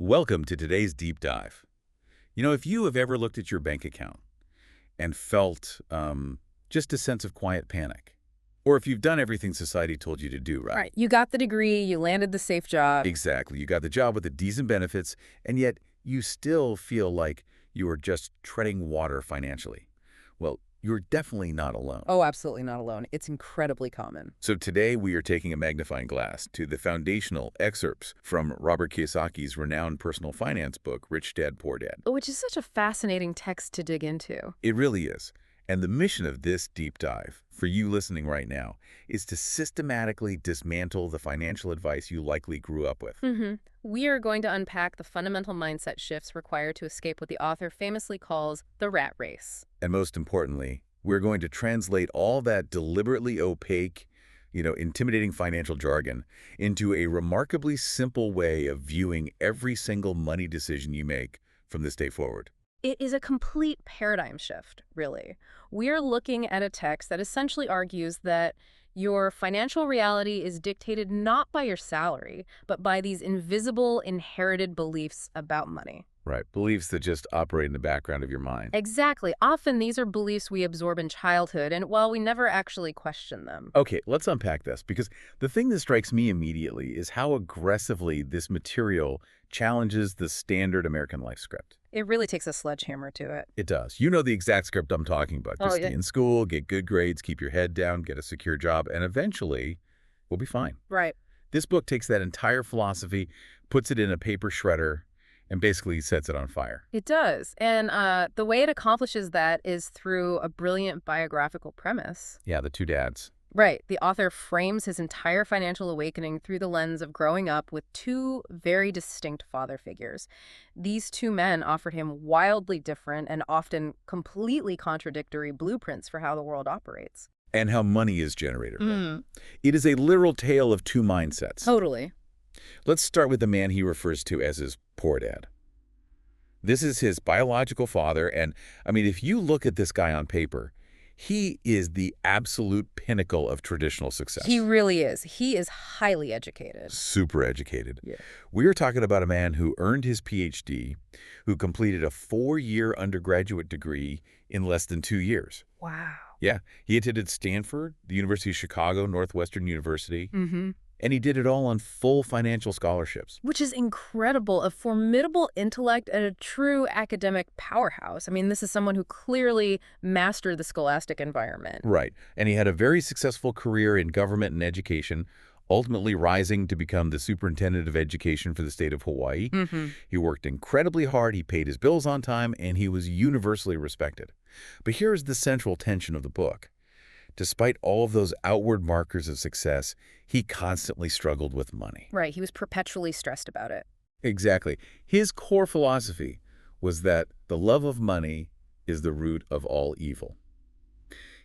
Welcome to today's deep dive. If you have ever looked at your bank account and felt just a sense of quiet panic, or if you've done everything society told you to do, right? Right. You got the degree, you landed the safe job. Exactly. You got the job with the decent benefits, and yet you still feel like you are just treading water financially. Well, you're definitely not alone. Oh, absolutely not alone. It's incredibly common. So today we are taking a magnifying glass to the foundational excerpts from Robert Kiyosaki's renowned personal finance book, Rich Dad, Poor Dad. Which is such a fascinating text to dig into. It really is. And the mission of this deep dive, for you listening right now, is to systematically dismantle the financial advice you likely grew up with. We are going to unpack the fundamental mindset shifts required to escape what the author famously calls the rat race. And most importantly, we're going to translate all that deliberately opaque, intimidating financial jargon into a remarkably simple way of viewing every single money decision you make from this day forward. It is a complete paradigm shift, really. We're looking at a text that essentially argues that your financial reality is dictated not by your salary, but by these invisible, inherited beliefs about money. Right. Beliefs that just operate in the background of your mind. Exactly. Often these are beliefs we absorb in childhood, and while we never actually question them. Okay, let's unpack this, because the thing that strikes me immediately is how aggressively this material challenges the standard American life script. It really takes a sledgehammer to it. It does. You know the exact script I'm talking about. Just stay in school, get good grades, keep your head down, get a secure job, and eventually we'll be fine. Right. This book takes that entire philosophy, puts it in a paper shredder, and basically sets it on fire. It does. And the way it accomplishes that is through a brilliant biographical premise. Yeah, the two dads. Right. The author frames his entire financial awakening through the lens of growing up with two very distinct father figures. These two men offered him wildly different and often completely contradictory blueprints for how the world operates. And how money is generated. It is a literal tale of two mindsets. Totally. Let's start with the man he refers to as his poor dad. This is his biological father, and if you look at this guy on paper, he is the absolute pinnacle of traditional success. He really is. He is highly educated. Super educated. Yeah. We are talking about a man who earned his PhD, who completed a 4-year undergraduate degree in less than 2 years. Wow. Yeah. He attended Stanford, the University of Chicago, Northwestern University, Mm-hmm. and he did it all on full financial scholarships. Which is incredible, a formidable intellect and a true academic powerhouse. This is someone who clearly mastered the scholastic environment. Right. And he had a very successful career in government and education, ultimately rising to become the superintendent of education for the state of Hawaii. He worked incredibly hard, he paid his bills on time, and he was universally respected. But here is the central tension of the book. Despite all of those outward markers of success, he constantly struggled with money. Right, he was perpetually stressed about it. Exactly. His core philosophy was that the love of money is the root of all evil.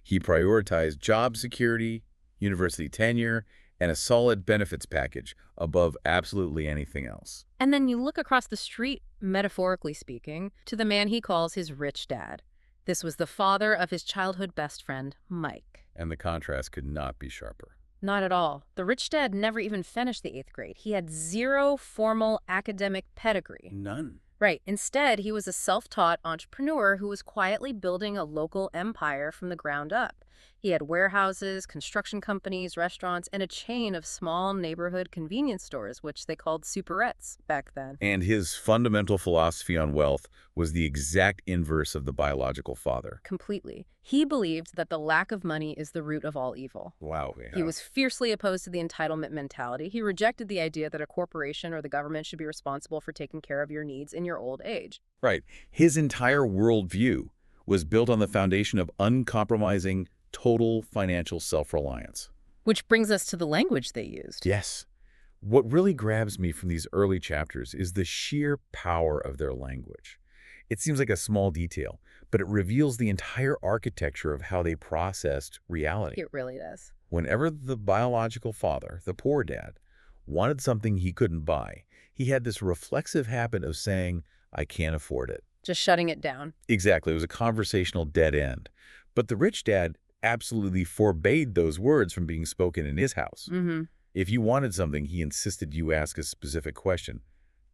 He prioritized job security, university tenure, and a solid benefits package above absolutely anything else. And then you look across the street, metaphorically speaking, to the man he calls his rich dad. This was the father of his childhood best friend, Mike. And the contrast could not be sharper. Not at all. The rich dad never even finished the 8th grade. He had zero formal academic pedigree. None. Right. Instead, he was a self-taught entrepreneur who was quietly building a local empire from the ground up. He had warehouses, construction companies, restaurants, and a chain of small neighborhood convenience stores, which they called superettes back then. And his fundamental philosophy on wealth was the exact inverse of the biological father. Completely. He believed that the lack of money is the root of all evil. Wow. Yeah. He was fiercely opposed to the entitlement mentality. He rejected the idea that a corporation or the government should be responsible for taking care of your needs in your old age. Right. His entire worldview was built on the foundation of uncompromising, total financial self-reliance. Which brings us to the language they used. Yes. What really grabs me from these early chapters is the sheer power of their language. It seems like a small detail, but it reveals the entire architecture of how they processed reality. It really does. Whenever the biological father, the poor dad, wanted something he couldn't buy, he had this reflexive habit of saying, "I can't afford it." Just shutting it down. Exactly. It was a conversational dead end. But the rich dad absolutely forbade those words from being spoken in his house. If you wanted something, he insisted you ask a specific question.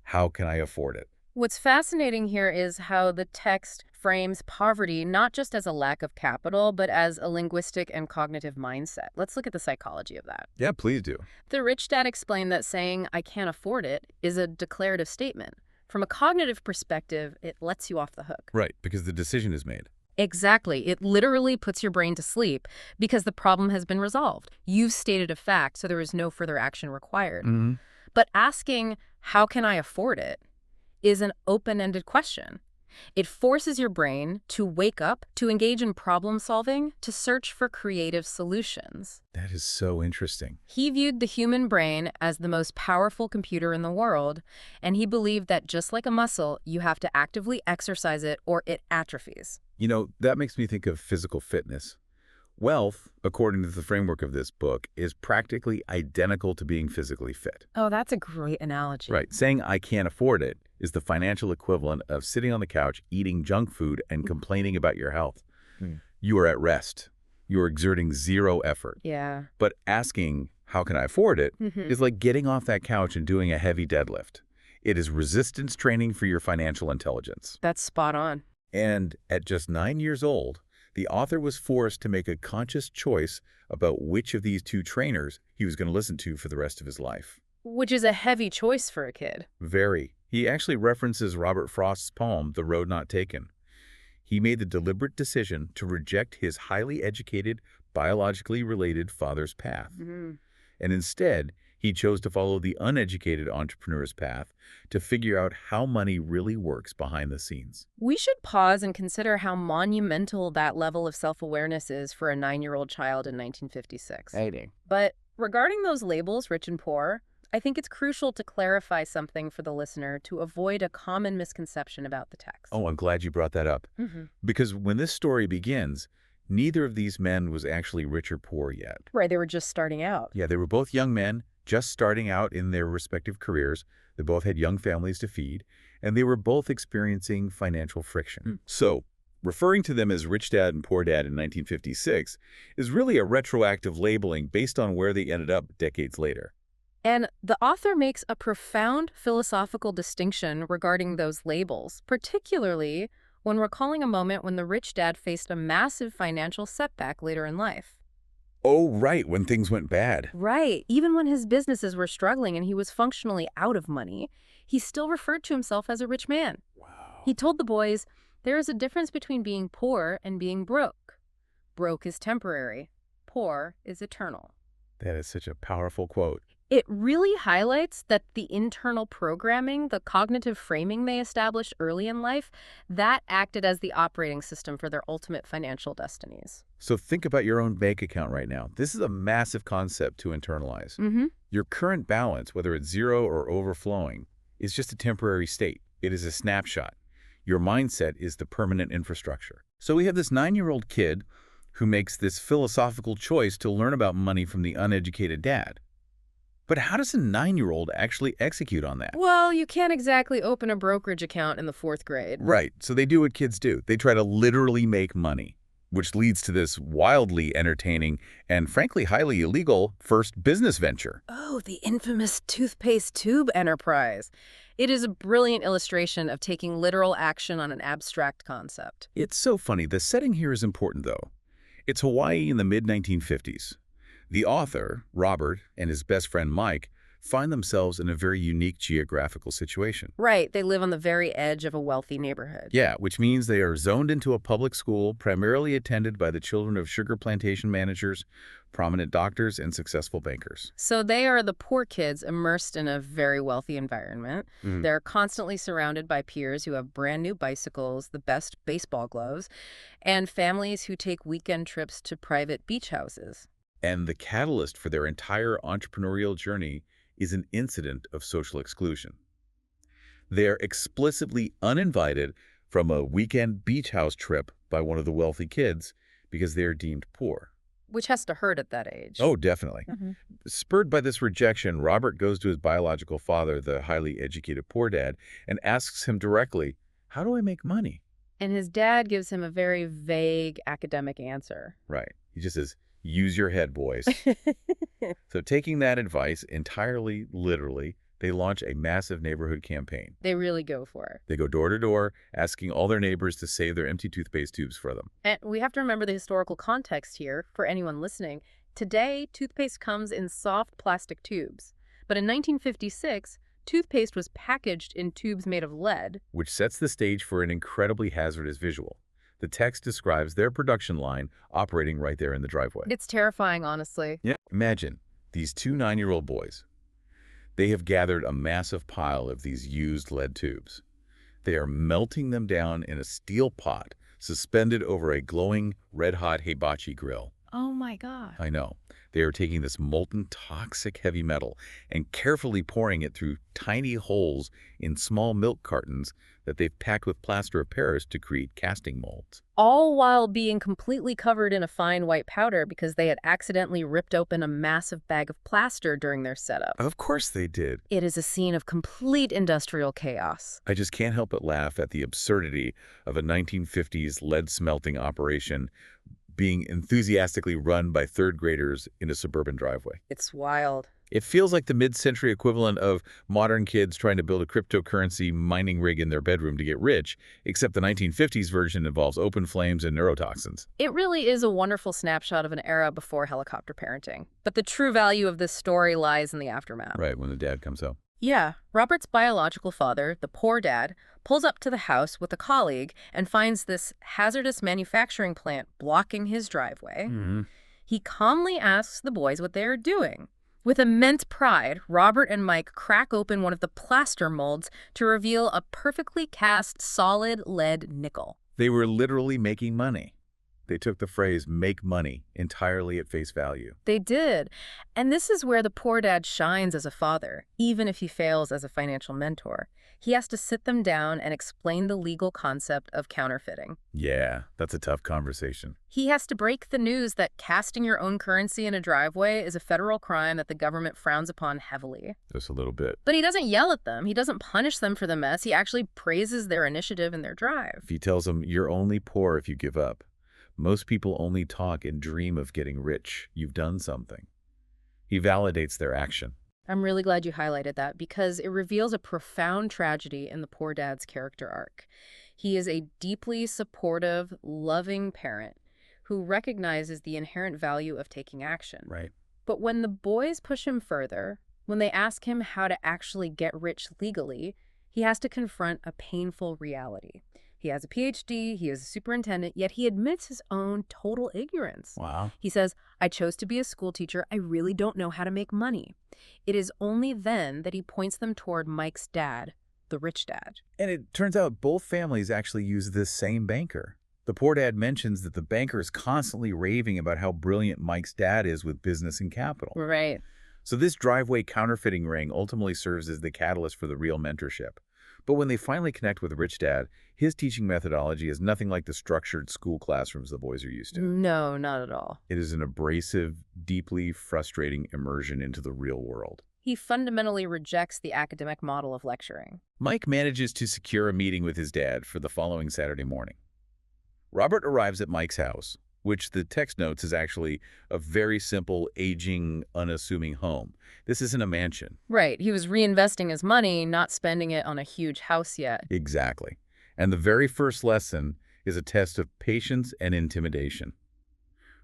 How can I afford it? What's fascinating here is how the text frames poverty not just as a lack of capital, but as a linguistic and cognitive mindset. Let's look at the psychology of that. Yeah, please do. The rich dad explained that saying, "I can't afford it," is a declarative statement. From a cognitive perspective, it lets you off the hook. Right, because the decision is made. Exactly. It literally puts your brain to sleep because the problem has been resolved. You've stated a fact, so there is no further action required. Mm-hmm. But asking, "How can I afford it?" is an open-ended question. It forces your brain to wake up, to engage in problem solving, to search for creative solutions. That is so interesting. He viewed the human brain as the most powerful computer in the world, and he believed that just like a muscle, you have to actively exercise it or it atrophies. You know, that makes me think of physical fitness. Wealth, according to the framework of this book, is practically identical to being physically fit. Oh, that's a great analogy. Right. Saying I can't afford it is the financial equivalent of sitting on the couch, eating junk food, and complaining about your health. You are at rest. You are exerting zero effort. Yeah. But asking, how can I afford it, is like getting off that couch and doing a heavy deadlift. It is resistance training for your financial intelligence. That's spot on. And at just 9 years old, the author was forced to make a conscious choice about which of these two trainers he was going to listen to for the rest of his life. Which is a heavy choice for a kid. Very. He actually references Robert Frost's poem, The Road Not Taken. He made the deliberate decision to reject his highly educated, biologically related father's path. And instead, he chose to follow the uneducated entrepreneur's path to figure out how money really works behind the scenes. We should pause and consider how monumental that level of self-awareness is for a 9-year-old child in 1956. But regarding those labels, rich and poor, I think it's crucial to clarify something for the listener to avoid a common misconception about the text. Oh, I'm glad you brought that up. Because when this story begins, neither of these men was actually rich or poor yet. Right, they were just starting out. Yeah, they were both young men, just starting out in their respective careers. They both had young families to feed, and they were both experiencing financial friction. So, referring to them as Rich Dad and Poor Dad in 1956 is really a retroactive labeling based on where they ended up decades later. And the author makes a profound philosophical distinction regarding those labels, particularly when recalling a moment when the rich dad faced a massive financial setback later in life. Oh, right, when things went bad. Right. Even when his businesses were struggling and he was functionally out of money, he still referred to himself as a rich man. Wow. He told the boys, "There is a difference between being poor and being broke. Broke is temporary. Poor is eternal." That is such a powerful quote. It really highlights that the internal programming, the cognitive framing they established early in life, that acted as the operating system for their ultimate financial destinies. So think about your own bank account right now. This is a massive concept to internalize. Your current balance, whether it's zero or overflowing, is just a temporary state. It is a snapshot. Your mindset is the permanent infrastructure. So we have this 9-year-old kid who makes this philosophical choice to learn about money from the uneducated dad. But how does a 9-year-old actually execute on that? Well, you can't exactly open a brokerage account in the 4th grade. Right. So they do what kids do. They try to literally make money, which leads to this wildly entertaining and frankly highly illegal first business venture. Oh, the infamous toothpaste tube enterprise. It is a brilliant illustration of taking literal action on an abstract concept. It's so funny. The setting here is important, though. It's Hawaii in the mid-1950s. The author, Robert, and his best friend Mike find themselves in a very unique geographical situation. Right, they live on the very edge of a wealthy neighborhood. Yeah, which means they are zoned into a public school primarily attended by the children of sugar plantation managers, prominent doctors, and successful bankers. So they are the poor kids immersed in a very wealthy environment. They're constantly surrounded by peers who have brand new bicycles, the best baseball gloves, and families who take weekend trips to private beach houses. And the catalyst for their entire entrepreneurial journey is an incident of social exclusion. They're explicitly uninvited from a weekend beach house trip by one of the wealthy kids because they're deemed poor. Which has to hurt at that age. Oh, definitely. Spurred by this rejection, Robert goes to his biological father, the highly educated poor dad, and asks him directly, "How do I make money?" And his dad gives him a very vague academic answer. Right. He just says, "Use your head, boys." So taking that advice entirely literally, They launch a massive neighborhood campaign. They really go for it. They go door to door, asking all their neighbors to save their empty toothpaste tubes for them. And we have to remember the historical context here for anyone listening. Today, toothpaste comes in soft plastic tubes. But in 1956, toothpaste was packaged in tubes made of lead. Which sets the stage for an incredibly hazardous visual. The text describes their production line operating right there in the driveway. It's terrifying, honestly. Yeah. Imagine these two 9-year-old boys. They have gathered a massive pile of these used lead tubes. They are melting them down in a steel pot suspended over a glowing, red-hot hibachi grill. Oh my God. I know. They are taking this molten, toxic heavy metal and carefully pouring it through tiny holes in small milk cartons that they've packed with plaster of Paris to create casting molds. All while being completely covered in a fine white powder because they had accidentally ripped open a massive bag of plaster during their setup. Of course they did. It is a scene of complete industrial chaos. I just can't help but laugh at the absurdity of a 1950s lead smelting operation being enthusiastically run by third graders in a suburban driveway. It's wild. It feels like the mid-century equivalent of modern kids trying to build a cryptocurrency mining rig in their bedroom to get rich, except the 1950s version involves open flames and neurotoxins. It really is a wonderful snapshot of an era before helicopter parenting. But the true value of this story lies in the aftermath. Right, when the dad comes out. Yeah, Robert's biological father, the poor dad, pulls up to the house with a colleague and finds this hazardous manufacturing plant blocking his driveway. He calmly asks the boys what they are doing. With immense pride, Robert and Mike crack open one of the plaster molds to reveal a perfectly cast solid lead nickel. They were literally making money. They took the phrase "make money" entirely at face value. They did. And this is where the poor dad shines as a father, even if he fails as a financial mentor. He has to sit them down and explain the legal concept of counterfeiting. Yeah, that's a tough conversation. He has to break the news that casting your own currency in a driveway is a federal crime that the government frowns upon heavily. Just a little bit. But he doesn't yell at them. He doesn't punish them for the mess. He actually praises their initiative and their drive. He tells them, "You're only poor if you give up. Most people only talk and dream of getting rich. You've done something." He validates their action. I'm really glad you highlighted that because it reveals a profound tragedy in the poor dad's character arc. He is a deeply supportive, loving parent who recognizes the inherent value of taking action. Right. But when the boys push him further, when they ask him how to actually get rich legally, he has to confront a painful reality. He has a PhD, he is a superintendent, yet he admits his own total ignorance. Wow. He says, "I chose to be a school teacher. I really don't know how to make money." It is only then that he points them toward Mike's dad, the rich dad. And it turns out both families actually use this same banker. The poor dad mentions that the banker is constantly raving about how brilliant Mike's dad is with business and capital. Right. So this driveway counterfeiting ring ultimately serves as the catalyst for the real mentorship. But when they finally connect with Rich Dad, his teaching methodology is nothing like the structured school classrooms the boys are used to. No, not at all. It is an abrasive, deeply frustrating immersion into the real world. He fundamentally rejects the academic model of lecturing. Mike manages to secure a meeting with his dad for the following Saturday morning. Robert arrives at Mike's house, which the text notes is actually a very simple, aging, unassuming home. This isn't a mansion. Right. He was reinvesting his money, not spending it on a huge house yet. Exactly. And the very first lesson is a test of patience and intimidation.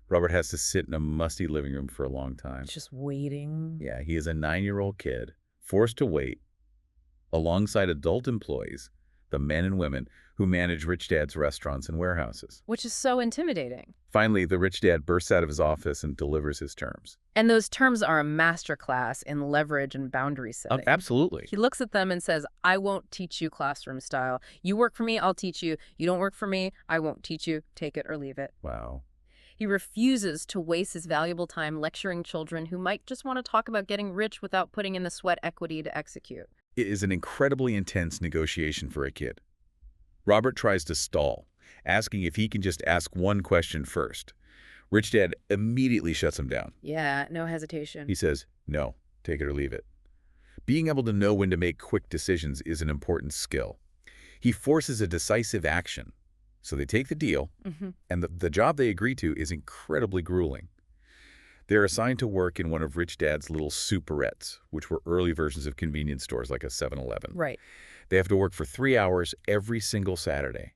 Robert has to sit in a musty living room for a long time. Just waiting. Yeah, he is a 9-year-old kid, forced to wait alongside adult employees, the men and women who manage Rich Dad's restaurants and warehouses. Which is so intimidating. Finally, the Rich Dad bursts out of his office and delivers his terms. And those terms are a masterclass in leverage and boundary setting. Absolutely. He looks at them and says, "I won't teach you classroom style. You work for me, I'll teach you. You don't work for me, I won't teach you. Take it or leave it." Wow. He refuses to waste his valuable time lecturing children who might just want to talk about getting rich without putting in the sweat equity to execute. It is an incredibly intense negotiation for a kid. Robert tries to stall, asking if he can just ask one question first. Rich Dad immediately shuts him down. Yeah, no hesitation. He says, "No, take it or leave it." Being able to know when to make quick decisions is an important skill. He forces a decisive action. So they take the deal, and the job they agree to is incredibly grueling. They're assigned to work in one of Rich Dad's little superettes, which were early versions of convenience stores like a 7-Eleven. Right. They have to work for 3 hours every single Saturday.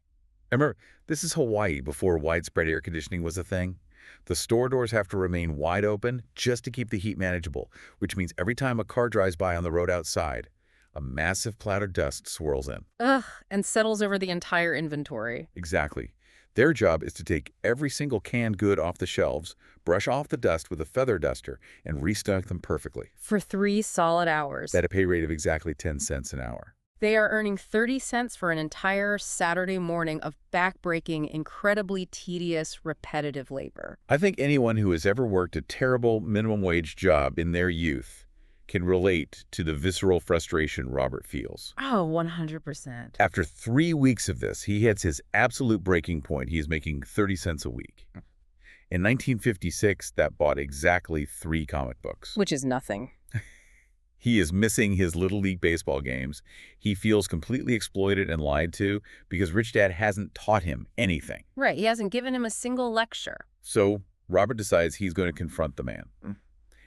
Remember, this is Hawaii before widespread air conditioning was a thing. The store doors have to remain wide open just to keep the heat manageable, which means every time a car drives by on the road outside, a massive cloud of dust swirls in. Ugh, and settles over the entire inventory. Exactly. Their job is to take every single canned good off the shelves, brush off the dust with a feather duster, and restock them perfectly. For 3 solid hours. At a pay rate of exactly 10 cents an hour. They are earning 30 cents for an entire Saturday morning of backbreaking, incredibly tedious, repetitive labor. I think anyone who has ever worked a terrible minimum wage job in their youth can relate to the visceral frustration Robert feels. Oh, 100%. After 3 weeks of this, he hits his absolute breaking point. He is making 30 cents a week. In 1956, that bought exactly 3 comic books. Which is nothing. He is missing his Little League baseball games. He feels completely exploited and lied to because Rich Dad hasn't taught him anything. Right, he hasn't given him a single lecture. So Robert decides he's going to confront the man.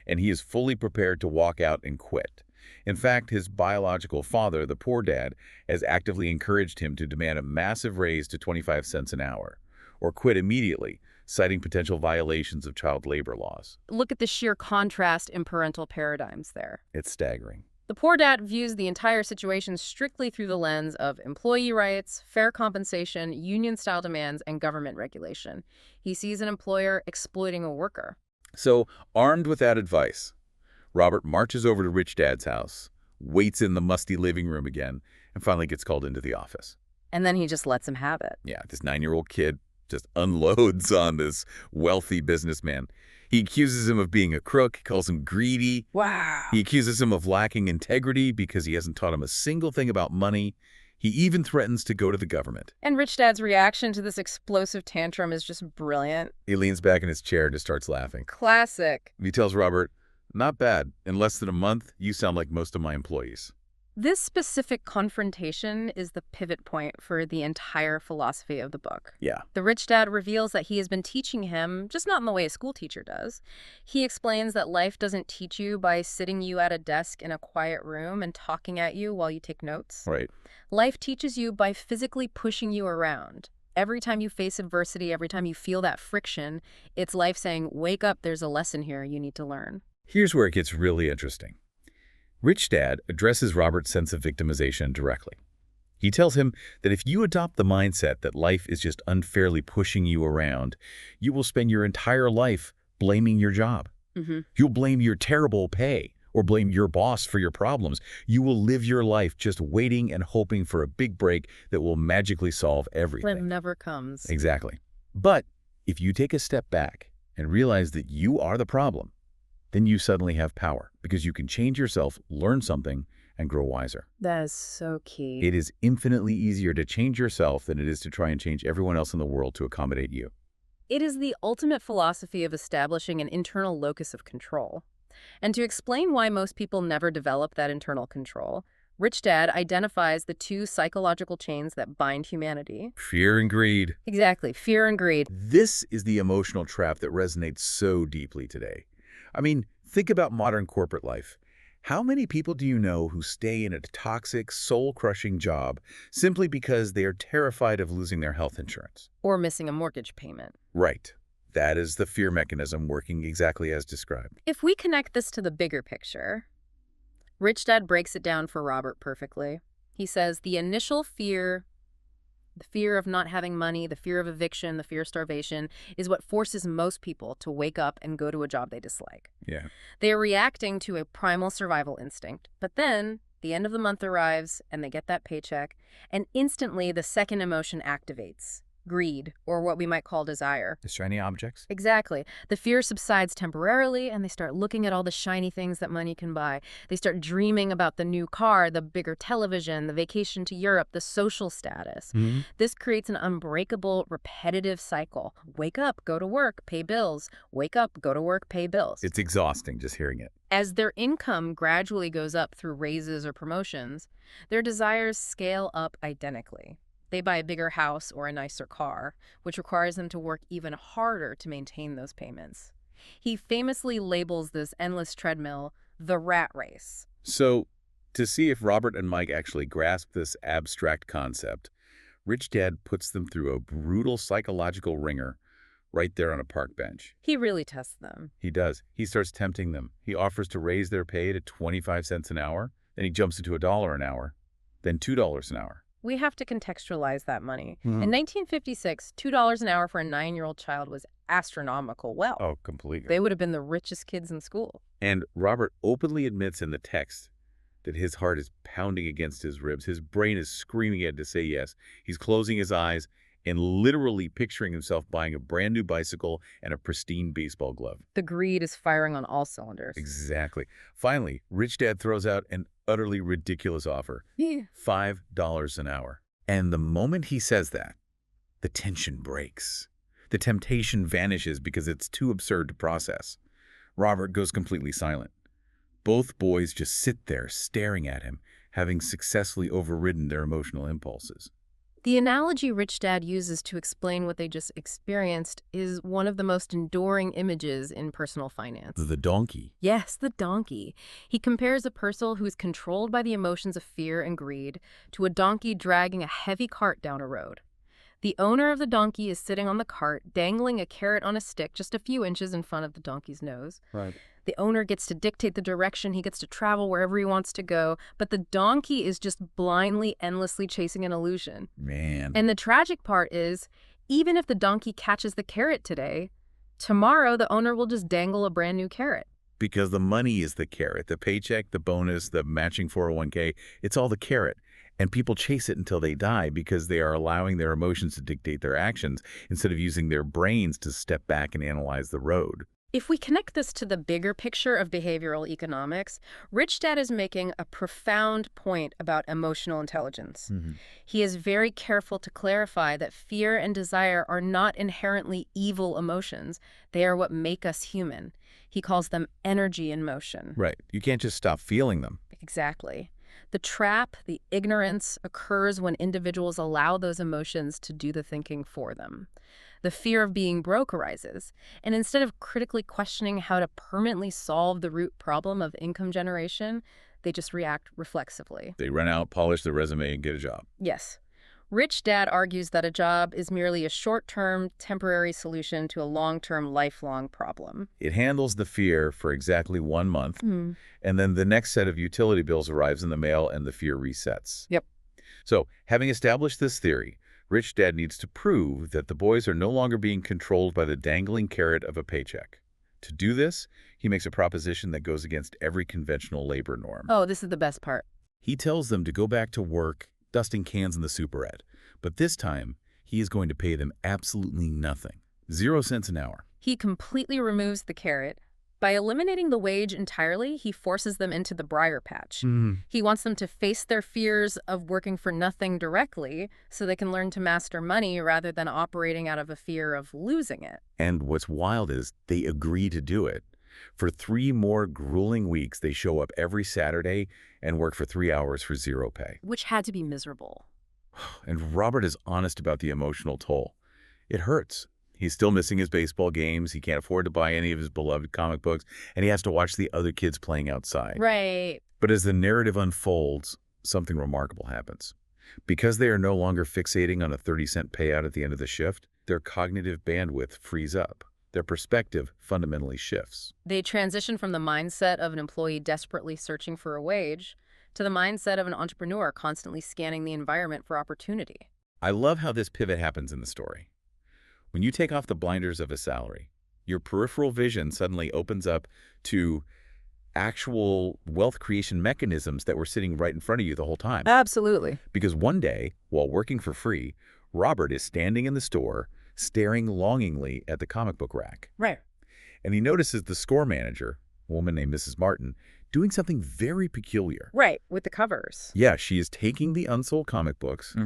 And he is fully prepared to walk out and quit. In fact, his biological father, the poor dad, has actively encouraged him to demand a massive raise to 25 cents an hour, or quit immediately, citing potential violations of child labor laws. Look at the sheer contrast in parental paradigms there. It's staggering. The poor dad views the entire situation strictly through the lens of employee rights, fair compensation, union-style demands, and government regulation. He sees an employer exploiting a worker. So, armed with that advice, Robert marches over to Rich Dad's house, waits in the musty living room again, and finally gets called into the office. And then he just lets him have it. Yeah, this 9-year-old kid just unloads on this wealthy businessman. He accuses him of being a crook, calls him greedy. Wow. He accuses him of lacking integrity because he hasn't taught him a single thing about money. He even threatens to go to the government. And Rich Dad's reaction to this explosive tantrum is just brilliant. He leans back in his chair and just starts laughing. Classic. He tells Robert, "Not bad. In less than a month, you sound like most of my employees." This specific confrontation is the pivot point for the entire philosophy of the book. Yeah. The rich dad reveals that he has been teaching him, just not in the way a school teacher does. He explains that life doesn't teach you by sitting you at a desk in a quiet room and talking at you while you take notes. Right. Life teaches you by physically pushing you around. Every time you face adversity, every time you feel that friction, it's life saying, wake up, there's a lesson here you need to learn. Here's where it gets really interesting. Rich Dad addresses Robert's sense of victimization directly. He tells him that if you adopt the mindset that life is just unfairly pushing you around, you will spend your entire life blaming your job. You'll blame your terrible pay or blame your boss for your problems. You will live your life just waiting and hoping for a big break that will magically solve everything. It never comes. Exactly. But if you take a step back and realize that you are the problem, then you suddenly have power because you can change yourself, learn something, and grow wiser. That is so key. It is infinitely easier to change yourself than it is to try and change everyone else in the world to accommodate you. It is the ultimate philosophy of establishing an internal locus of control. And to explain why most people never develop that internal control, Rich Dad identifies the 2 psychological chains that bind humanity. Fear and greed. Exactly, fear and greed. This is the emotional trap that resonates so deeply today. I mean, think about modern corporate life. How many people do you know who stay in a toxic, soul-crushing job simply because they are terrified of losing their health insurance? Or missing a mortgage payment. Right. That is the fear mechanism working exactly as described. If we connect this to the bigger picture, Rich Dad breaks it down for Robert perfectly. He says the initial fear, the fear of not having money, the fear of eviction, the fear of starvation, is what forces most people to wake up and go to a job they dislike. Yeah. They are reacting to a primal survival instinct. But then the end of the month arrives and they get that paycheck, and instantly the second emotion activates. Greed, or what we might call desire. The shiny objects? Exactly. The fear subsides temporarily, and they start looking at all the shiny things that money can buy. They start dreaming about the new car, the bigger television, the vacation to Europe, the social status. This creates an unbreakable, repetitive cycle. Wake up, go to work, pay bills. Wake up, go to work, pay bills. It's exhausting just hearing it. As their income gradually goes up through raises or promotions, their desires scale up identically. They buy a bigger house or a nicer car, which requires them to work even harder to maintain those payments. He famously labels this endless treadmill the rat race. So, to see if Robert and Mike actually grasp this abstract concept, Rich Dad puts them through a brutal psychological ringer right there on a park bench. He really tests them. He does. He starts tempting them. He offers to raise their pay to 25 cents an hour. Then he jumps into $1 an hour, then $2 an hour. We have to contextualize that money. Mhm. In 1956, $2 an hour for a 9-year-old child was astronomical wealth. Oh, completely. They would have been the richest kids in school. And Robert openly admits in the text that his heart is pounding against his ribs. His brain is screaming at him to say yes. He's closing his eyes and literally picturing himself buying a brand new bicycle and a pristine baseball glove. The greed is firing on all cylinders. Exactly. Finally, Rich Dad throws out an utterly ridiculous offer. Yeah. $5 an hour. And the moment he says that, the tension breaks. The temptation vanishes because it's too absurd to process. Robert goes completely silent. Both boys just sit there staring at him, having successfully overridden their emotional impulses. The analogy Rich Dad uses to explain what they just experienced is one of the most enduring images in personal finance. The donkey. Yes, the donkey. He compares a person who's controlled by the emotions of fear and greed to a donkey dragging a heavy cart down a road. The owner of the donkey is sitting on the cart, dangling a carrot on a stick just a few inches in front of the donkey's nose. Right. The owner gets to dictate the direction, he gets to travel wherever he wants to go, but the donkey is just blindly, endlessly chasing an illusion. Man. And the tragic part is, even if the donkey catches the carrot today, tomorrow the owner will just dangle a brand new carrot. Because the money is the carrot. The paycheck, the bonus, the matching 401k, it's all the carrot. And people chase it until they die because they are allowing their emotions to dictate their actions instead of using their brains to step back and analyze the road. If we connect this to the bigger picture of behavioral economics, Rich Dad is making a profound point about emotional intelligence. He is very careful to clarify that fear and desire are not inherently evil emotions. They are what make us human. He calls them energy in motion. Right. You can't just stop feeling them. Exactly. The trap, the ignorance, occurs when individuals allow those emotions to do the thinking for them. The fear of being broke arises, and instead of critically questioning how to permanently solve the root problem of income generation, they just react reflexively. They run out, polish their resume, and get a job. Yes. Rich Dad argues that a job is merely a short-term, temporary solution to a long-term, lifelong problem. It handles the fear for exactly 1 month, and then the next set of utility bills arrives in the mail and the fear resets. Yep. So, having established this theory, Rich Dad needs to prove that the boys are no longer being controlled by the dangling carrot of a paycheck. To do this, he makes a proposition that goes against every conventional labor norm. Oh, this is the best part. He tells them to go back to work dusting cans in the superette, but this time he is going to pay them absolutely nothing. 0 cents an hour. He completely removes the carrot. By eliminating the wage entirely, he forces them into the briar patch. He wants them to face their fears of working for nothing directly so they can learn to master money rather than operating out of a fear of losing it. And what's wild is they agree to do it. For 3 more grueling weeks, they show up every Saturday and work for 3 hours for 0 pay. Which had to be miserable. And Robert is honest about the emotional toll. It hurts. He's still missing his baseball games, he can't afford to buy any of his beloved comic books, and he has to watch the other kids playing outside. Right. But as the narrative unfolds, something remarkable happens. Because they are no longer fixating on a 30-cent payout at the end of the shift, their cognitive bandwidth frees up. Their perspective fundamentally shifts. They transition from the mindset of an employee desperately searching for a wage to the mindset of an entrepreneur constantly scanning the environment for opportunity. I love how this pivot happens in the story. When you take off the blinders of a salary, your peripheral vision suddenly opens up to actual wealth creation mechanisms that were sitting right in front of you the whole time. Absolutely. Because one day, while working for free, Robert is standing in the store, staring longingly at the comic book rack. Right. And he notices the store manager, a woman named Mrs. Martin, doing something very peculiar. Right, with the covers. Yeah, she is taking the unsold comic books,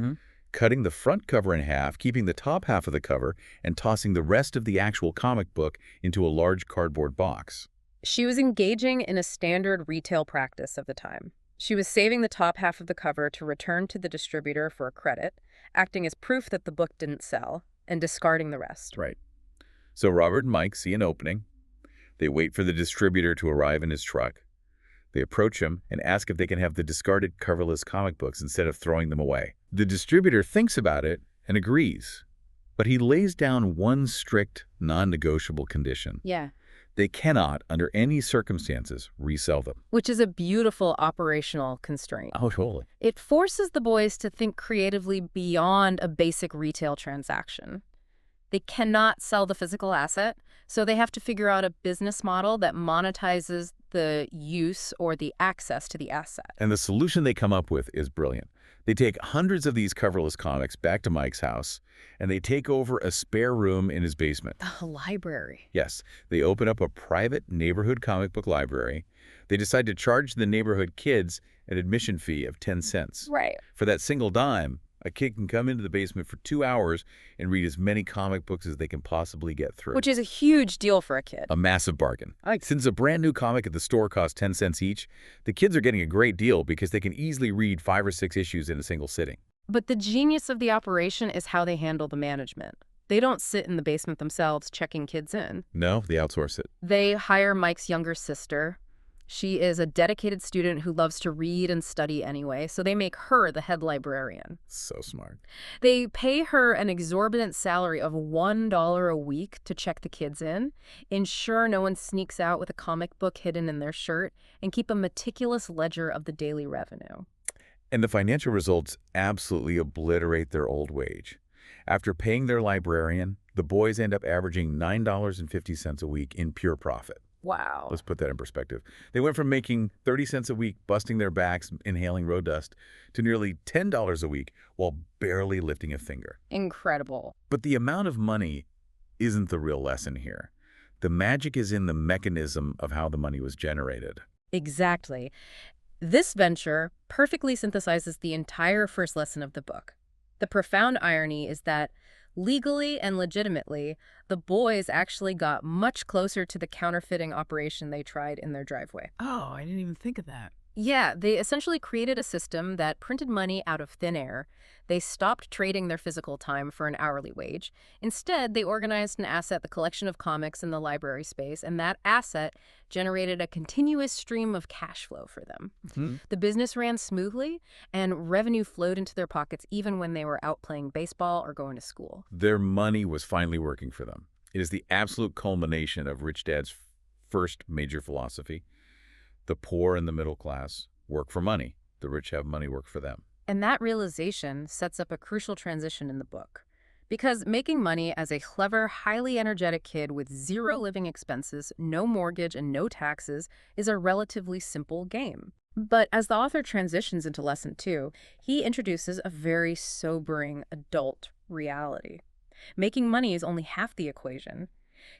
cutting the front cover in half, keeping the top half of the cover, and tossing the rest of the actual comic book into a large cardboard box. She was engaging in a standard retail practice of the time. She was saving the top half of the cover to return to the distributor for a credit, acting as proof that the book didn't sell, and discarding the rest. Right. So Robert and Mike see an opening. They wait for the distributor to arrive in his truck. They approach him and ask if they can have the discarded coverless comic books instead of throwing them away. The distributor thinks about it and agrees, but he lays down one strict, non-negotiable condition. Yeah. They cannot, under any circumstances, resell them. Which is a beautiful operational constraint. Oh, totally. It forces the boys to think creatively beyond a basic retail transaction. They cannot sell the physical asset, so they have to figure out a business model that monetizes the use or the access to the asset. And the solution they come up with is brilliant. They take hundreds of these coverless comics back to Mike's house, and they take over a spare room in his basement. The library. Yes, they open up a private neighborhood comic book library. They decide to charge the neighborhood kids an admission fee of 10 cents. Right. For that single dime, a kid can come into the basement for 2 hours and read as many comic books as they can possibly get through. Which is a huge deal for a kid. A massive bargain. Since a brand new comic at the store costs 10 cents each, the kids are getting a great deal because they can easily read 5 or 6 issues in a single sitting. But the genius of the operation is how they handle the management. They don't sit in the basement themselves checking kids in. No, they outsource it. They hire Mike's younger sister. She is a dedicated student who loves to read and study anyway, so they make her the head librarian. So smart. They pay her an exorbitant salary of $1 a week to check the kids in, ensure no one sneaks out with a comic book hidden in their shirt, and keep a meticulous ledger of the daily revenue. And the financial results absolutely obliterate their old wage. After paying their librarian, the boys end up averaging $9.50 a week in pure profit. Wow. Let's put that in perspective. They went from making 30 cents a week, busting their backs, inhaling road dust, to nearly $10 a week while barely lifting a finger. Incredible. But the amount of money isn't the real lesson here. The magic is in the mechanism of how the money was generated. Exactly. This venture perfectly synthesizes the entire first lesson of the book. The profound irony is that legally and legitimately, the boys actually got much closer to the counterfeiting operation they tried in their driveway. Oh, I didn't even think of that. Yeah, they essentially created a system that printed money out of thin air. They stopped trading their physical time for an hourly wage. Instead, they organized an asset, the collection of comics in the library space, and that asset generated a continuous stream of cash flow for them. Mm-hmm. The business ran smoothly, and revenue flowed into their pockets even when they were out playing baseball or going to school. Their money was finally working for them. It is the absolute culmination of Rich Dad's first major philosophy. The poor and the middle class work for money. The rich have money work for them. And that realization sets up a crucial transition in the book. Because making money as a clever, highly energetic kid with zero living expenses, no mortgage, and no taxes is a relatively simple game. But as the author transitions into lesson 2, he introduces a very sobering adult reality. Making money is only half the equation.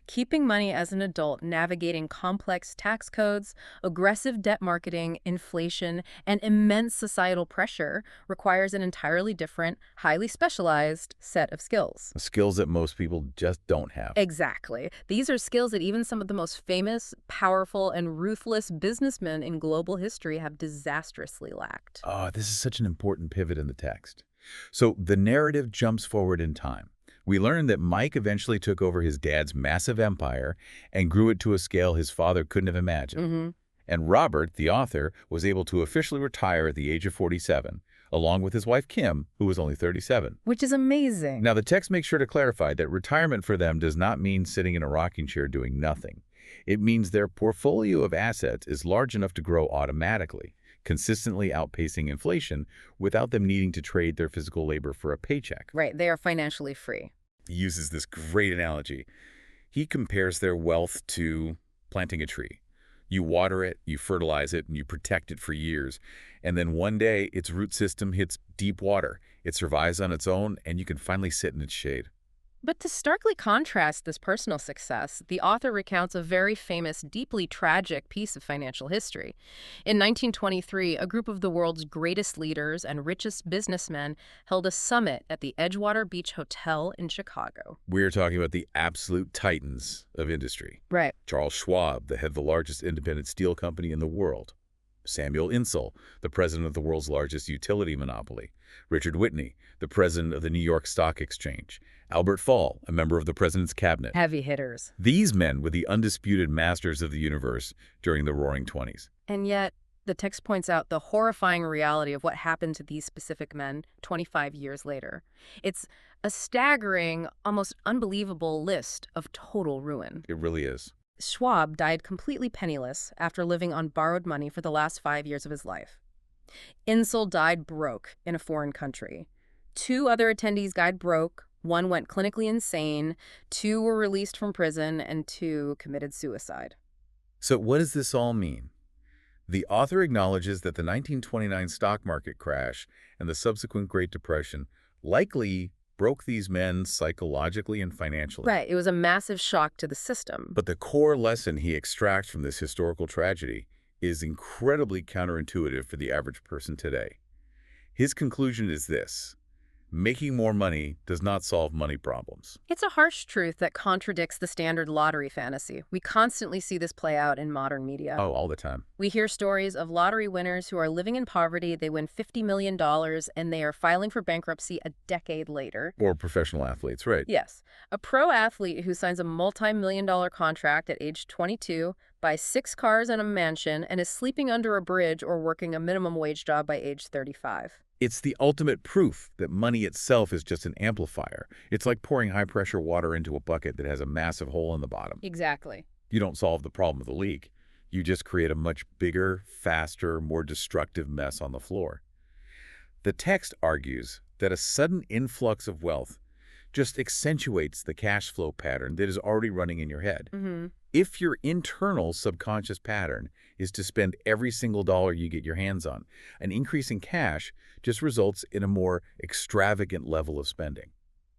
Keeping money as an adult navigating complex tax codes, aggressive debt marketing, inflation, and immense societal pressure requires an entirely different, highly specialized set of skills. Skills that most people just don't have. Exactly. These are skills that even some of the most famous, powerful, and ruthless businessmen in global history have disastrously lacked. Oh, this is such an important pivot in the text. So the narrative jumps forward in time. We learn that Mike eventually took over his dad's massive empire and grew it to a scale his father couldn't have imagined. And Robert, the author, was able to officially retire at the age of 47, along with his wife Kim, who was only 37. Which is amazing. Now, the text makes sure to clarify that retirement for them does not mean sitting in a rocking chair doing nothing. It means their portfolio of assets is large enough to grow automatically, consistently outpacing inflation without them needing to trade their physical labor for a paycheck. Right, they are financially free. He uses this great analogy. He compares their wealth to planting a tree. You water it, you fertilize it, and you protect it for years. And then one day, its root system hits deep water. It survives on its own, and you can finally sit in its shade. But to starkly contrast this personal success, the author recounts a very famous, deeply tragic piece of financial history. In 1923, a group of the world's greatest leaders and richest businessmen held a summit at the Edgewater Beach Hotel in Chicago. We're talking about the absolute titans of industry. Right. Charles Schwab, the head of the largest independent steel company in the world. Samuel Insull, the president of the world's largest utility monopoly. Richard Whitney, the president of the New York Stock Exchange. Albert Fall, a member of the president's cabinet. Heavy hitters. These men were the undisputed masters of the universe during the Roaring Twenties. And yet, the text points out the horrifying reality of what happened to these specific men 25 years later. It's a staggering, almost unbelievable list of total ruin. It really is. Schwab died completely penniless after living on borrowed money for the last 5 years of his life. Insull died broke in a foreign country. 2 other attendees died broke. 1 went clinically insane, 2 were released from prison, and 2 committed suicide. So what does this all mean? The author acknowledges that the 1929 stock market crash and the subsequent Great Depression likely broke these men psychologically and financially. Right, it was a massive shock to the system. But the core lesson he extracts from this historical tragedy is incredibly counterintuitive for the average person today. His conclusion is this: making more money does not solve money problems. It's a harsh truth that contradicts the standard lottery fantasy. We constantly see this play out in modern media. Oh, all the time. We hear stories of lottery winners who are living in poverty. They win $50 million and they are filing for bankruptcy a decade later. Or professional athletes, right? Yes. A pro athlete who signs a multi-million-dollar contract at age 22, buys 6 cars and a mansion, and is sleeping under a bridge or working a minimum wage job by age 35. It's the ultimate proof that money itself is just an amplifier. It's like pouring high-pressure water into a bucket that has a massive hole in the bottom. Exactly. You don't solve the problem of the leak. You just create a much bigger, faster, more destructive mess on the floor. The text argues that a sudden influx of wealth just accentuates the cash flow pattern that is already running in your head. If your internal subconscious pattern is to spend every single dollar you get your hands on, an increase in cash just results in a more extravagant level of spending.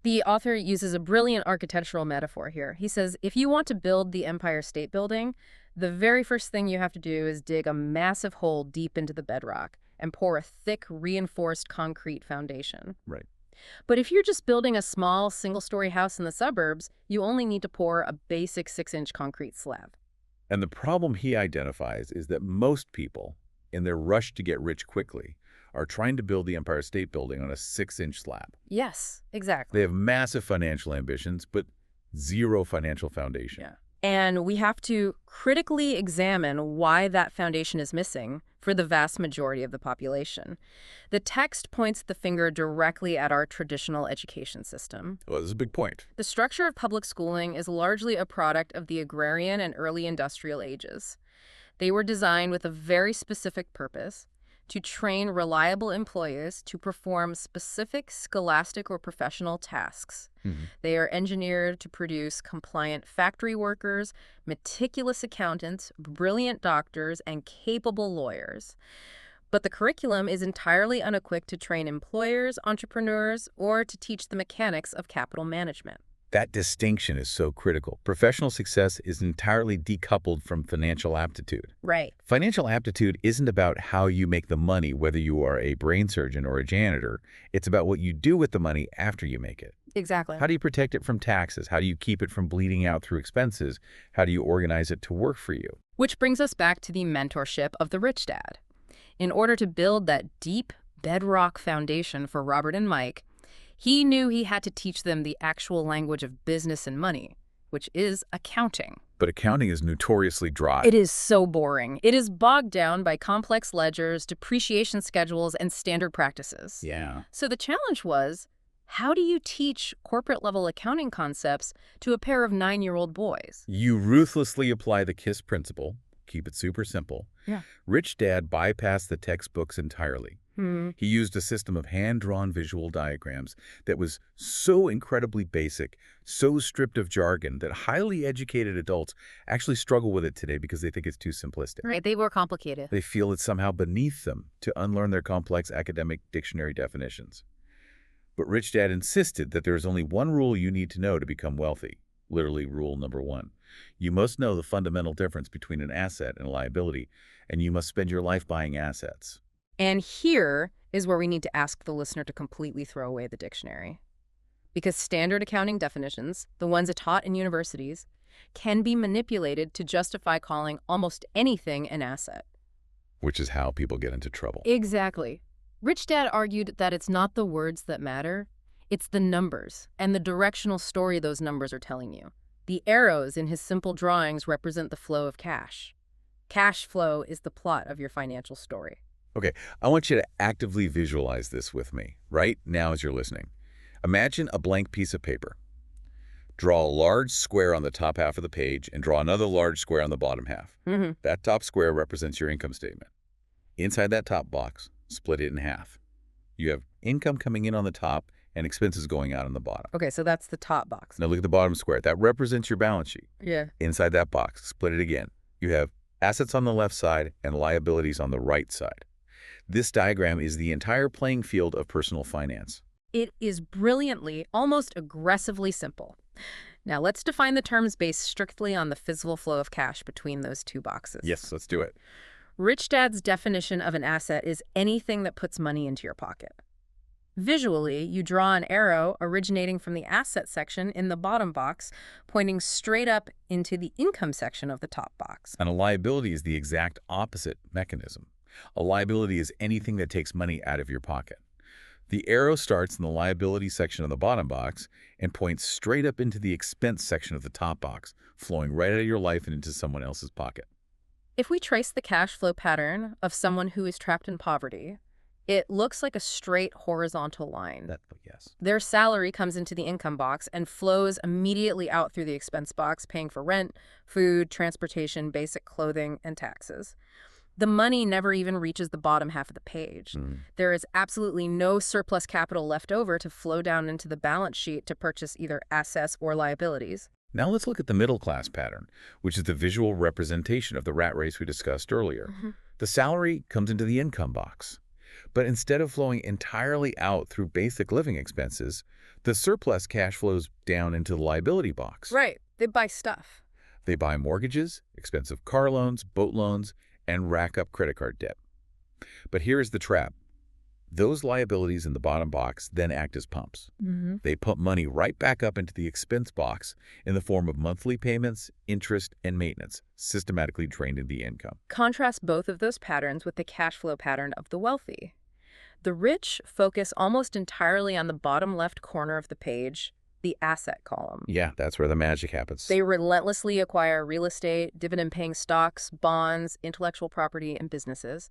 The author uses a brilliant architectural metaphor here. He says, if you want to build the Empire State Building, the very first thing you have to do is dig a massive hole deep into the bedrock and pour a thick, reinforced concrete foundation. Right. But if you're just building a small, single-story house in the suburbs, you only need to pour a basic 6-inch concrete slab. And the problem he identifies is that most people, in their rush to get rich quickly, are trying to build the Empire State Building on a 6-inch slab. Yes, exactly. They have massive financial ambitions, but zero financial foundation. Yeah. And we have to critically examine why that foundation is missing for the vast majority of the population. The text points the finger directly at our traditional education system. Well, this is a big point. The structure of public schooling is largely a product of the agrarian and early industrial ages. They were designed with a very specific purpose: to train reliable employees to perform specific scholastic or professional tasks. They are engineered to produce compliant factory workers, meticulous accountants, brilliant doctors, and capable lawyers. But the curriculum is entirely unequipped to train employers, entrepreneurs, or to teach the mechanics of capital management. That distinction is so critical. Professional success is entirely decoupled from financial aptitude. Right. Financial aptitude isn't about how you make the money, whether you are a brain surgeon or a janitor. It's about what you do with the money after you make it. Exactly. How do you protect it from taxes? How do you keep it from bleeding out through expenses? How do you organize it to work for you? Which brings us back to the mentorship of the rich dad. In order to build that deep bedrock foundation for Robert and Mike, he knew he had to teach them the actual language of business and money, which is accounting. But accounting is notoriously dry. It is so boring. It is bogged down by complex ledgers, depreciation schedules, and standard practices. Yeah. So the challenge was, how do you teach corporate-level accounting concepts to a pair of 9-year-old boys? You ruthlessly apply the KISS principle. Keep it super simple. Yeah. Rich Dad bypassed the textbooks entirely. He used a system of hand-drawn visual diagrams that was so incredibly basic, so stripped of jargon, that highly educated adults actually struggle with it today because they think it's too simplistic. Right, they were complicated. They feel it's somehow beneath them to unlearn their complex academic dictionary definitions. But Rich Dad insisted that there is only one rule you need to know to become wealthy. Literally, rule number 1. You must know the fundamental difference between an asset and a liability, and you must spend your life buying assets. And here is where we need to ask the listener to completely throw away the dictionary. Because standard accounting definitions, the ones taught in universities, can be manipulated to justify calling almost anything an asset. which is how people get into trouble. Exactly. Rich Dad argued that it's not the words that matter, it's the numbers and the directional story those numbers are telling you. The arrows in his simple drawings represent the flow of cash. Cash flow is the plot of your financial story. Okay, I want you to actively visualize this with me right now as you're listening. Imagine a blank piece of paper. Draw a large square on the top half of the page and draw another large square on the bottom half. That top square represents your income statement. Inside that top box, split it in half. You have income coming in on the top and expenses going out on the bottom. Okay, so that's the top box. Now look at the bottom square. That represents your balance sheet. Yeah. Inside that box, split it again. You have assets on the left side and liabilities on the right side. This diagram is the entire playing field of personal finance. It is brilliantly, almost aggressively simple. Now let's define the terms based strictly on the physical flow of cash between those two boxes. Yes, let's do it. Rich Dad's definition of an asset is anything that puts money into your pocket. Visually, you draw an arrow originating from the asset section in the bottom box, pointing straight up into the income section of the top box. And a liability is the exact opposite mechanism. A liability is anything that takes money out of your pocket. The arrow starts in the liability section of the bottom box and points straight up into the expense section of the top box, flowing right out of your life and into someone else's pocket. If we trace the cash flow pattern of someone who is trapped in poverty, it looks like a straight horizontal line. Yes. Their salary comes into the income box and flows immediately out through the expense box, paying for rent, food, transportation, basic clothing, and taxes. The money never even reaches the bottom half of the page. There is absolutely no surplus capital left over to flow down into the balance sheet to purchase either assets or liabilities. Now let's look at the middle class pattern, which is the visual representation of the rat race we discussed earlier. The salary comes into the income box. But instead of flowing entirely out through basic living expenses, the surplus cash flows down into the liability box. Right. They buy stuff. They buy mortgages, expensive car loans, boat loans, and rack up credit card debt. But here is the trap. Those liabilities in the bottom box then act as pumps. They pump money right back up into the expense box in the form of monthly payments, interest, and maintenance, systematically drained into the income. Contrast both of those patterns with the cash flow pattern of the wealthy. The rich focus almost entirely on the bottom left corner of the page, the asset column. Yeah, that's where the magic happens. They relentlessly acquire real estate, dividend-paying stocks, bonds, intellectual property, and businesses.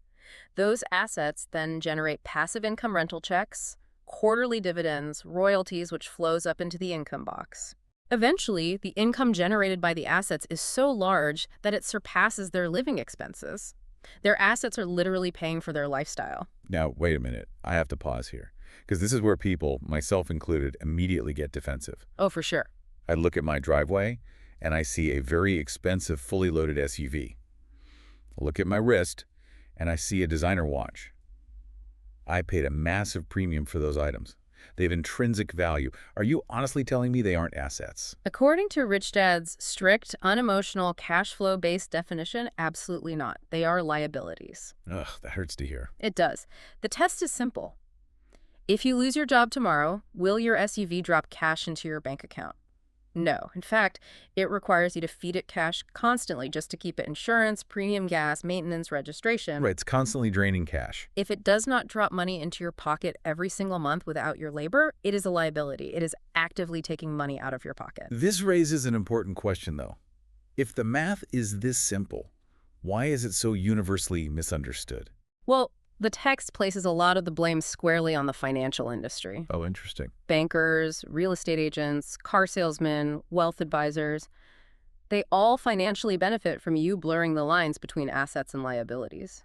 Those assets then generate passive income rental checks, quarterly dividends, royalties, which flows up into the income box. Eventually, the income generated by the assets is so large that it surpasses their living expenses. Their assets are literally paying for their lifestyle. Now, wait a minute. I have to pause here, because this is where people, myself included, immediately get defensive. Oh, for sure. I look at my driveway, and I see a very expensive, fully loaded SUV. I look at my wrist, and I see a designer watch. I paid a massive premium for those items. They have intrinsic value. Are you honestly telling me they aren't assets? According to Rich Dad's strict, unemotional, cash flow-based definition, absolutely not. They are liabilities. Ugh, that hurts to hear. It does. The test is simple. If you lose your job tomorrow, will your SUV drop cash into your bank account? No. In fact, it requires you to feed it cash constantly just to keep it insurance, premium gas, maintenance, registration. Right, it's constantly draining cash. If it does not drop money into your pocket every single month without your labor, it is a liability. It is actively taking money out of your pocket. This raises an important question, though. If the math is this simple, why is it so universally misunderstood? Well, the text places a lot of the blame squarely on the financial industry. Oh, interesting. Bankers, real estate agents, car salesmen, wealth advisors. They all financially benefit from you blurring the lines between assets and liabilities.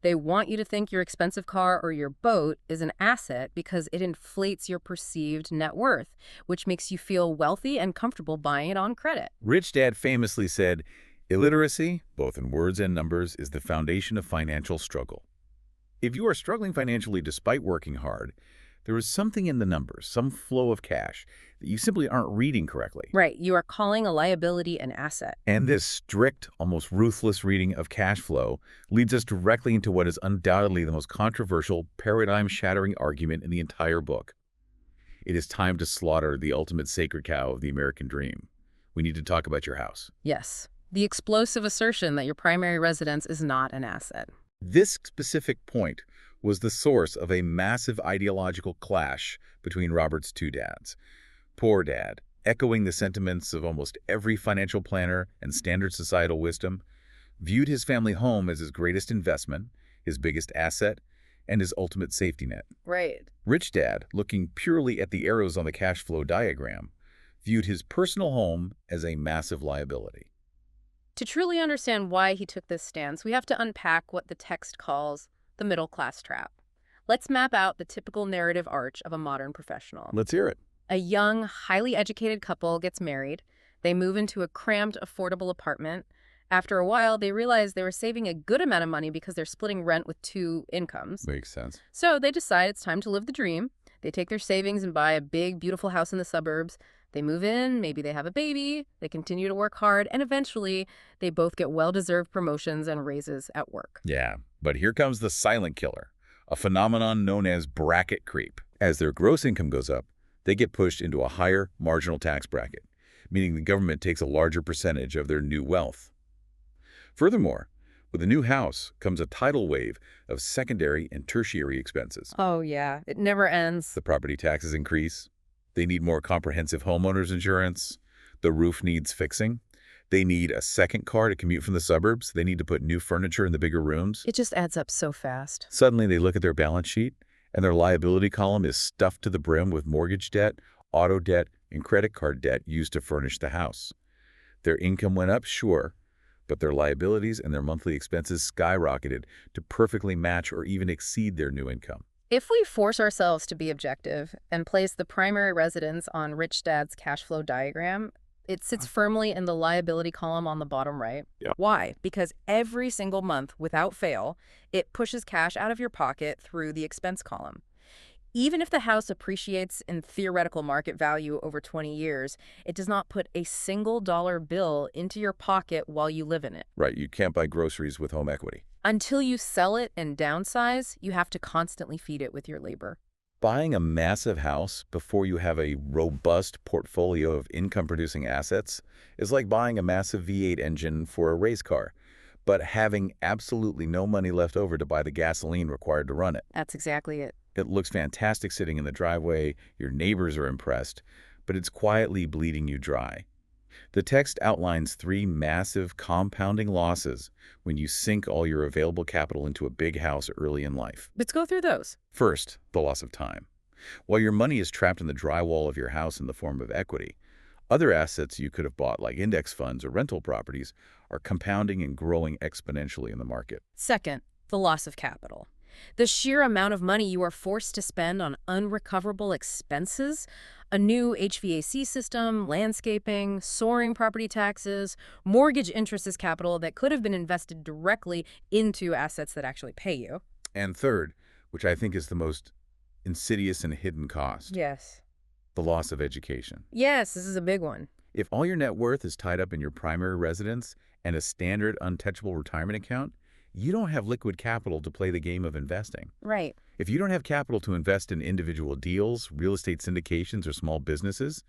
They want you to think your expensive car or your boat is an asset because it inflates your perceived net worth, which makes you feel wealthy and comfortable buying it on credit. Rich Dad famously said, "Illiteracy, both in words and numbers, is the foundation of financial struggle." If you are struggling financially despite working hard, there is something in the numbers, some flow of cash, that you simply aren't reading correctly. Right. You are calling a liability an asset. And this strict, almost ruthless reading of cash flow leads us directly into what is undoubtedly the most controversial, paradigm-shattering argument in the entire book. It is time to slaughter the ultimate sacred cow of the American dream. We need to talk about your house. Yes. The explosive assertion that your primary residence is not an asset. This specific point was the source of a massive ideological clash between Robert's two dads. Poor Dad, echoing the sentiments of almost every financial planner and standard societal wisdom, viewed his family home as his greatest investment, his biggest asset, and his ultimate safety net. Right. Rich Dad, looking purely at the arrows on the cash flow diagram, viewed his personal home as a massive liability. To truly understand why he took this stance, we have to unpack what the text calls the middle class trap. Let's map out the typical narrative arch of a modern professional. Let's hear it. A young, highly educated couple gets married. They move into a cramped, affordable apartment. After a while, they realize they were saving a good amount of money because they're splitting rent with two incomes. Makes sense. So they decide it's time to live the dream. They take their savings and buy a big, beautiful house in the suburbs. They move in, maybe they have a baby, they continue to work hard, and eventually they both get well-deserved promotions and raises at work. Yeah, but here comes the silent killer, a phenomenon known as bracket creep. As their gross income goes up, they get pushed into a higher marginal tax bracket, meaning the government takes a larger percentage of their new wealth. Furthermore, with a new house comes a tidal wave of secondary and tertiary expenses. Oh yeah, it never ends. The property taxes increase. They need more comprehensive homeowners insurance. The roof needs fixing. They need a second car to commute from the suburbs. They need to put new furniture in the bigger rooms. It just adds up so fast. Suddenly, they look at their balance sheet, and their liability column is stuffed to the brim with mortgage debt, auto debt, and credit card debt used to furnish the house. Their income went up, sure, but their liabilities and their monthly expenses skyrocketed to perfectly match or even exceed their new income. If we force ourselves to be objective and place the primary residence on Rich Dad's cash flow diagram, it sits firmly in the liability column on the bottom right. Yeah. Why? Because every single month, without fail, it pushes cash out of your pocket through the expense column. Even if the house appreciates in theoretical market value over 20 years, it does not put a single dollar bill into your pocket while you live in it. Right, you can't buy groceries with home equity. Until you sell it and downsize, you have to constantly feed it with your labor. Buying a massive house before you have a robust portfolio of income-producing assets is like buying a massive V8 engine for a race car, but having absolutely no money left over to buy the gasoline required to run it. That's exactly it. It looks fantastic sitting in the driveway, your neighbors are impressed, but it's quietly bleeding you dry. The text outlines 3 massive compounding losses when you sink all your available capital into a big house early in life. Let's go through those. First, the loss of time. While your money is trapped in the drywall of your house in the form of equity, other assets you could have bought, like index funds or rental properties, are compounding and growing exponentially in the market. Second, the loss of capital. The sheer amount of money you are forced to spend on unrecoverable expenses, a new HVAC system, landscaping, soaring property taxes, mortgage interest as capital that could have been invested directly into assets that actually pay you. And third, which I think is the most insidious and hidden cost, Yes. the loss of education. Yes, this is a big one. If all your net worth is tied up in your primary residence and a standard untouchable retirement account, you don't have liquid capital to play the game of investing. Right. If you don't have capital to invest in individual deals, real estate syndications, or small businesses,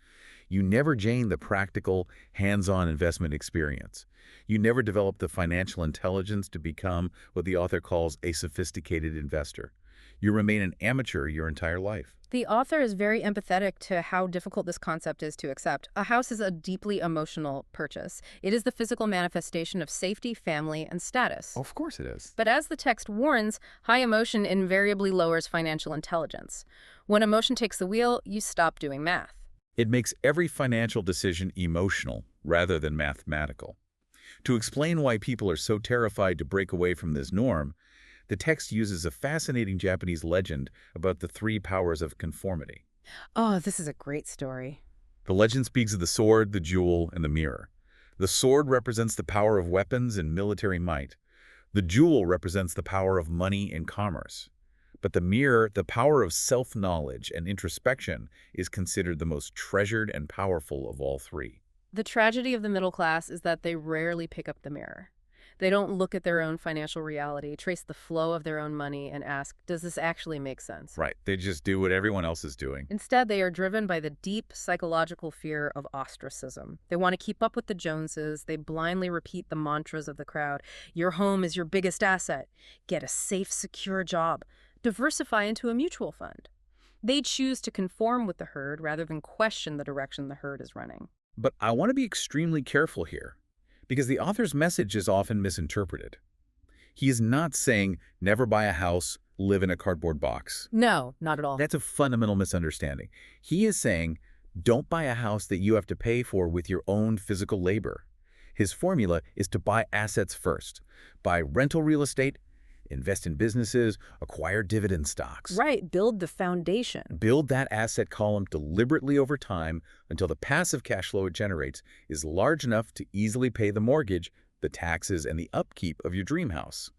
you never gain the practical, hands-on investment experience. You never develop the financial intelligence to become what the author calls a sophisticated investor. You remain an amateur your entire life. The author is very empathetic to how difficult this concept is to accept. A house is a deeply emotional purchase. It is the physical manifestation of safety, family, and status. Of course it is. But as the text warns, high emotion invariably lowers financial intelligence. When emotion takes the wheel, you stop doing math. It makes every financial decision emotional rather than mathematical. To explain why people are so terrified to break away from this norm, the text uses a fascinating Japanese legend about the 3 powers of conformity. Oh, this is a great story. The legend speaks of the sword, the jewel, and the mirror. The sword represents the power of weapons and military might. The jewel represents the power of money and commerce. But the mirror, the power of self-knowledge and introspection, is considered the most treasured and powerful of all 3. The tragedy of the middle class is that they rarely pick up the mirror. They don't look at their own financial reality, trace the flow of their own money, and ask, does this actually make sense? Right. They just do what everyone else is doing. Instead, they are driven by the deep psychological fear of ostracism. They want to keep up with the Joneses. They blindly repeat the mantras of the crowd. Your home is your biggest asset. Get a safe, secure job. Diversify into a mutual fund. They choose to conform with the herd rather than question the direction the herd is running. But I want to be extremely careful here, because the author's message is often misinterpreted. He is not saying never buy a house, live in a cardboard box. No, not at all. That's a fundamental misunderstanding. He is saying don't buy a house that you have to pay for with your own physical labor. His formula is to buy assets first. Buy rental real estate, invest in businesses, acquire dividend stocks. Right, build the foundation. Build that asset column deliberately over time until the passive cash flow it generates is large enough to easily pay the mortgage, the taxes, and the upkeep of your dream house.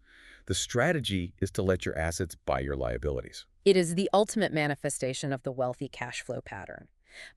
The strategy is to let your assets buy your liabilities. It is the ultimate manifestation of the wealthy cash flow pattern.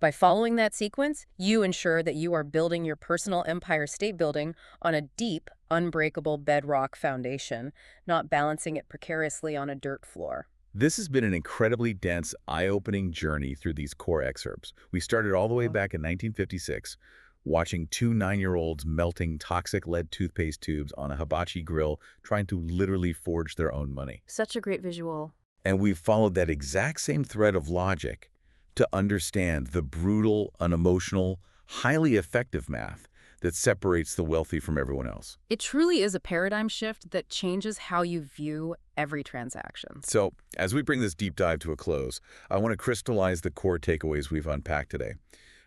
By following that sequence, you ensure that you are building your personal empire state building on a deep, unbreakable bedrock foundation, not balancing it precariously on a dirt floor. This has been an incredibly dense, eye-opening journey through these core excerpts. We started all the way back in 1956, watching two 9-year-olds melting toxic lead toothpaste tubes on a hibachi grill, trying to literally forge their own money. Such a great visual. And we've followed that exact same thread of logic to understand the brutal, unemotional, highly effective math that separates the wealthy from everyone else. It truly is a paradigm shift that changes how you view every transaction. So, as we bring this deep dive to a close, I want to crystallize the core takeaways we've unpacked today.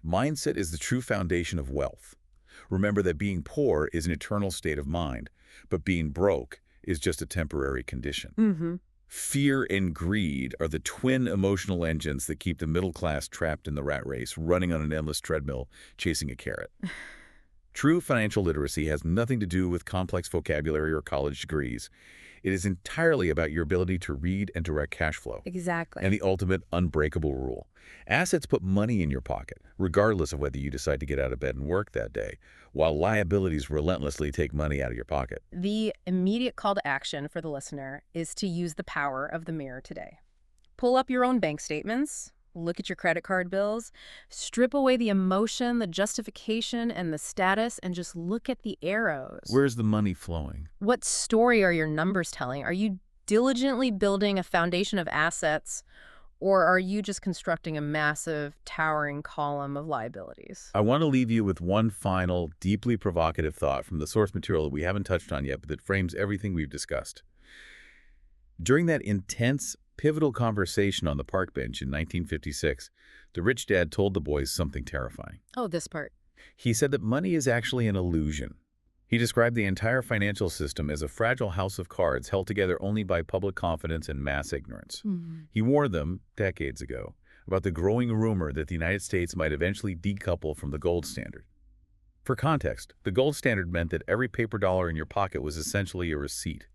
Mindset is the true foundation of wealth. Remember that being poor is an eternal state of mind, but being broke is just a temporary condition. Fear and greed are the twin emotional engines that keep the middle class trapped in the rat race, running on an endless treadmill, chasing a carrot. True financial literacy has nothing to do with complex vocabulary or college degrees. It is entirely about your ability to read and direct cash flow. Exactly. And the ultimate unbreakable rule. Assets put money in your pocket, regardless of whether you decide to get out of bed and work that day, while liabilities relentlessly take money out of your pocket. The immediate call to action for the listener is to use the power of the mirror today. Pull up your own bank statements, look at your credit card bills, strip away the emotion, the justification, and the status, and just look at the arrows. Where's the money flowing? What story are your numbers telling? Are you diligently building a foundation of assets, or are you just constructing a massive, towering column of liabilities? I want to leave you with one final, deeply provocative thought from the source material that we haven't touched on yet, but that frames everything we've discussed. During that intense, pivotal conversation on the park bench in 1956, the rich dad told the boys something terrifying. Oh, this part. He said that money is actually an illusion. He described the entire financial system as a fragile house of cards held together only by public confidence and mass ignorance. He warned them, decades ago, about the growing rumor that the United States might eventually decouple from the gold standard. For context, the gold standard meant that every paper dollar in your pocket was essentially a receipt,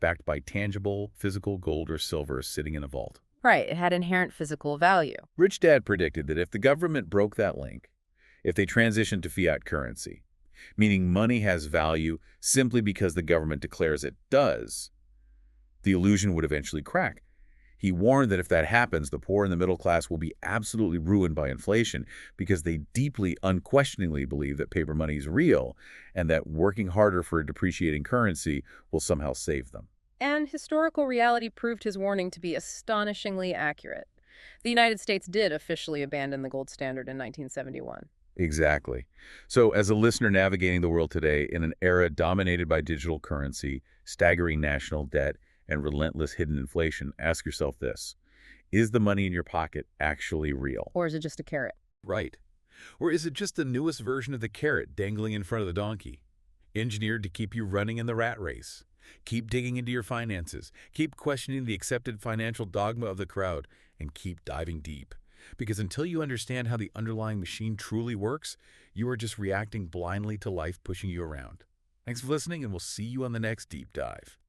backed by tangible, physical gold or silver sitting in a vault. Right, it had inherent physical value. Rich Dad predicted that if the government broke that link, if they transitioned to fiat currency, meaning money has value simply because the government declares it does, the illusion would eventually crack. He warned that if that happens, the poor and the middle class will be absolutely ruined by inflation because they deeply, unquestioningly believe that paper money is real and that working harder for a depreciating currency will somehow save them. And historical reality proved his warning to be astonishingly accurate. The United States did officially abandon the gold standard in 1971. Exactly. So as a listener navigating the world today in an era dominated by digital currency, staggering national debt, and relentless hidden inflation, ask yourself this. Is the money in your pocket actually real? Or is it just a carrot? Right. Or is it just the newest version of the carrot dangling in front of the donkey, engineered to keep you running in the rat race? Keep digging into your finances, keep questioning the accepted financial dogma of the crowd, and keep diving deep. Because until you understand how the underlying machine truly works, you are just reacting blindly to life pushing you around. Thanks for listening, and we'll see you on the next Deep Dive.